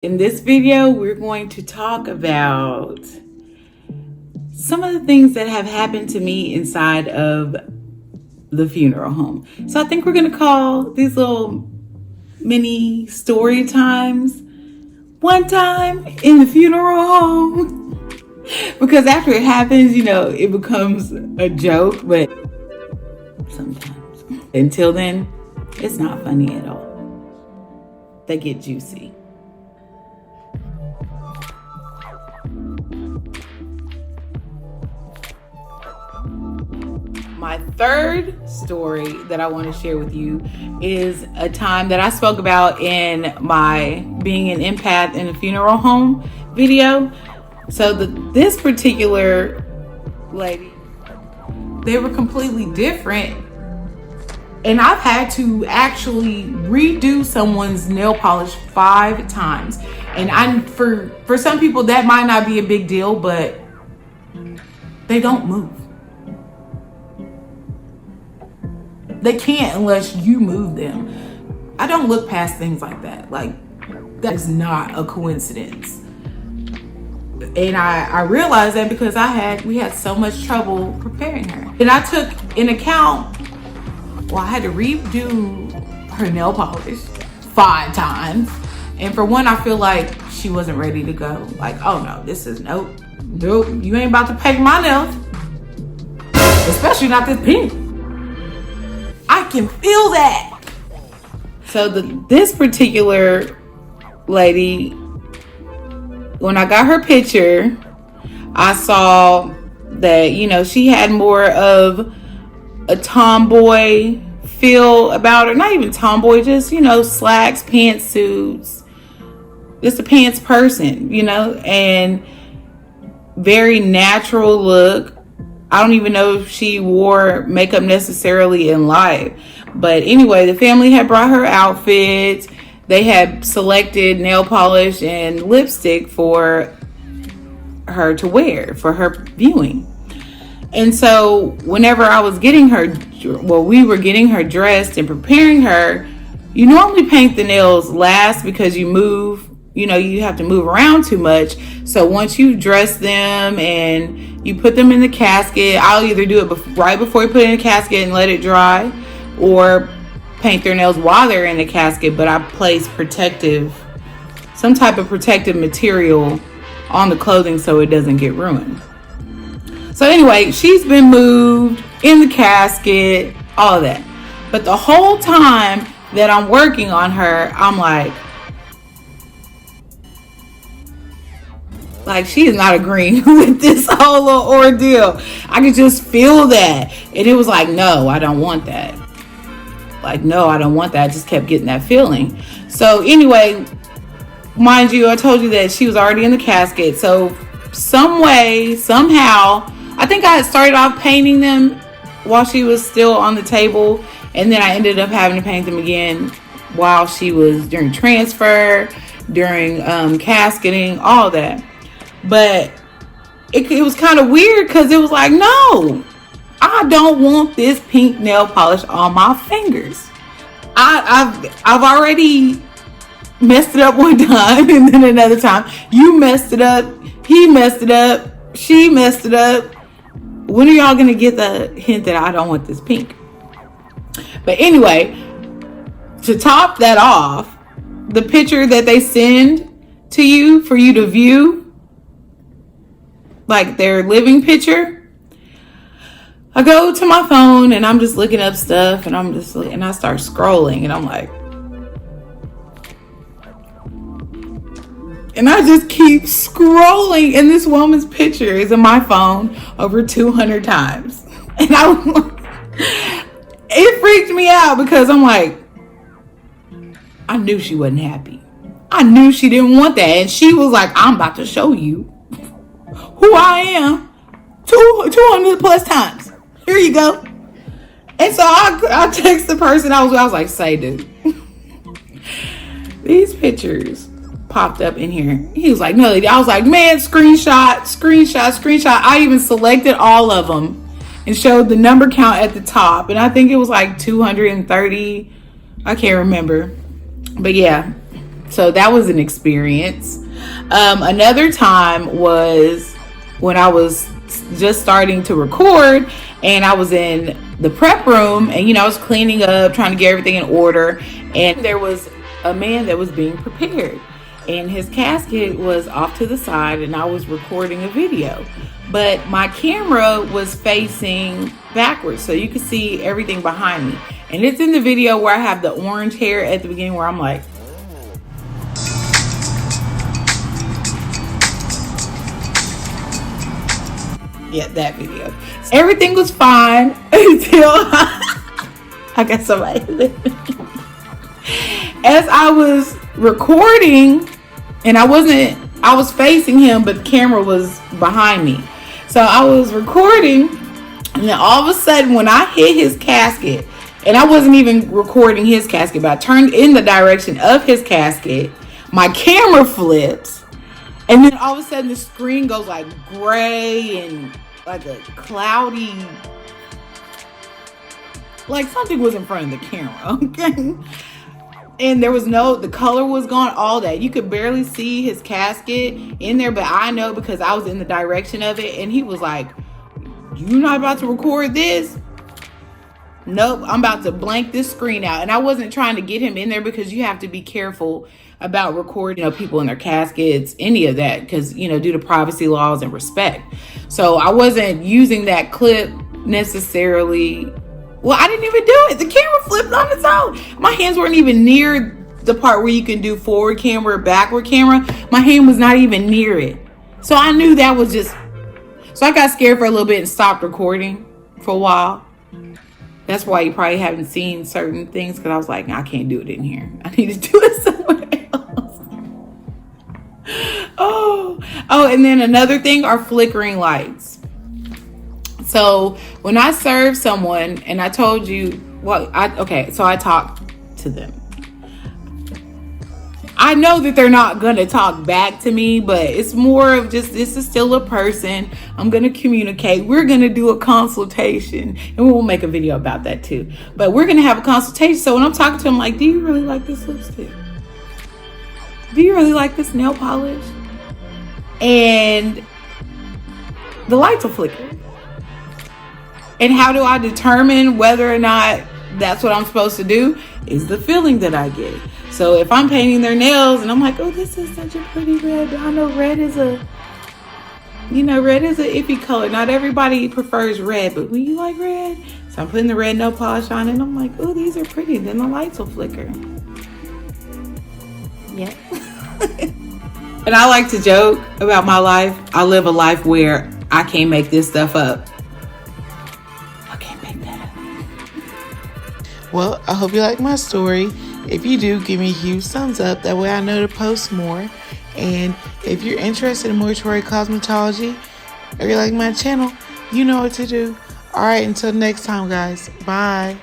In this video, we're going to talk about some of the things that have happened to me inside of the funeral home. So I think we're going to call these little mini story times one time in the funeral home. Because after it happens, it becomes a joke, but sometimes. Until then, it's not funny at all. They get juicy. My third story that I want to share with you is a time that I spoke about in my being an empath in a funeral home video. So this particular lady, they were completely different. And I've had to actually redo someone's nail polish 5 times. And for some people that might not be a big deal, but they don't move. They can't unless you move them. I don't look past things like that. Like, that's not a coincidence. And I realized that because we had so much trouble preparing her. And I took in account, I had to redo her nail polish 5 times. And for one, I feel like she wasn't ready to go. Like, oh no, nope, you ain't about to paint my nails. Especially not this pink. I can feel that. So this particular lady, when I got her picture, I saw that, she had more of a tomboy feel about her. Not even tomboy, just, slacks, pantsuits. Just a pants person, and very natural look. I don't even know if she wore makeup necessarily in life. But anyway, the family had brought her outfits. They had selected nail polish and lipstick for her to wear for her viewing. And so whenever I was we were getting her dressed and preparing her, you normally paint the nails last because you move. You have to move around too much. So once you dress them and you put them in the casket, I'll either do it right before you put it in the casket and let it dry, or paint their nails while they're in the casket. But I place some type of protective material on the clothing so it doesn't get ruined. So anyway, she's been moved in the casket, all of that. But the whole time that I'm working on her, I'm like she is not agreeing with this whole little ordeal. I could just feel that. And it was like, no, I don't want that. No, I don't want that. I just kept getting that feeling. So anyway, mind you, I told you that she was already in the casket. So some way, somehow, I think I had started off painting them while she was still on the table. And then I ended up having to paint them again while she was during transfer, during casketing, all that. But it was kind of weird because it was like, no, I don't want this pink nail polish on my fingers. I've already messed it up one time, and then another time you messed it up, he messed it up, she messed it up. When are y'all gonna get the hint that I don't want this pink? But anyway, to top that off, the picture that they send to you for you to view, like their living picture, I go to my phone and I'm just looking up stuff, and I start scrolling, and I'm like, and I just keep scrolling, and this woman's picture is in my phone over 200 times. And it freaked me out because I'm like, I knew she wasn't happy. I knew she didn't want that. And she was like, I'm about to show you who I am 200 plus times. Here you go. And so I text the person I was like, say, dude, these pictures popped up in here. He was like, no. I was like, man, screenshot. I even selected all of them and showed the number count at the top. And I think it was like 230. I can't remember. But yeah, So that was an experience. Another time was when I was just starting to record, and I was in the prep room, and I was cleaning up, trying to get everything in order, and there was a man that was being prepared, and his casket was off to the side, and I was recording a video, but my camera was facing backwards, so you could see everything behind me. And it's in the video where I have the orange hair at the beginning, where I'm like, yeah, that video. Everything was fine until I got somebody. As I was recording, and I was facing him, but the camera was behind me. So I was recording, and then all of a sudden, when I hit his casket, and I wasn't even recording his casket, but I turned in the direction of his casket, my camera flips. And then all of a sudden the screen goes like gray and like a cloudy, like something was in front of the camera, okay? And there was the color was gone, all that. You could barely see his casket in there, but I know because I was in the direction of it. And he was like, "You not about to record this?" Nope, I'm about to blank this screen out. And I wasn't trying to get him in there, because you have to be careful about recording, people in their caskets, any of that, because, due to privacy laws and respect. So I wasn't using that clip necessarily. Well, I didn't even do it. The camera flipped on its own. My hands weren't even near the part where you can do forward camera, backward camera. My hand was not even near it. So I knew that was just, so I got scared for a little bit and stopped recording for a while. That's why you probably haven't seen certain things, because I was like, I can't do it in here. I need to do it somewhere else. Oh, and then another thing are flickering lights. So when I serve someone, and I told you, so I talk to them. I know that they're not going to talk back to me, but it's more of just, this is still a person. I'm going to communicate. We're going to do a consultation, and we'll make a video about that too. But we're going to have a consultation. So when I'm talking to them, like, do you really like this lipstick? Do you really like this nail polish? And the lights will flicker. And how do I determine whether or not that's what I'm supposed to do? Is the feeling that I get. So if I'm painting their nails and I'm like, oh, this is such a pretty red. I know red is a iffy color. Not everybody prefers red, but when you like red, so I'm putting the red nail polish on, and I'm like, oh, these are pretty. Then the lights will flicker. Yeah. And I like to joke about my life. I live a life where I can't make this stuff up. I can't make that up. Well, I hope you like my story. If you do, give me a huge thumbs up. That way I know to post more. And if you're interested in mortuary cosmetology, or you like my channel, you know what to do. All right, until next time, guys. Bye.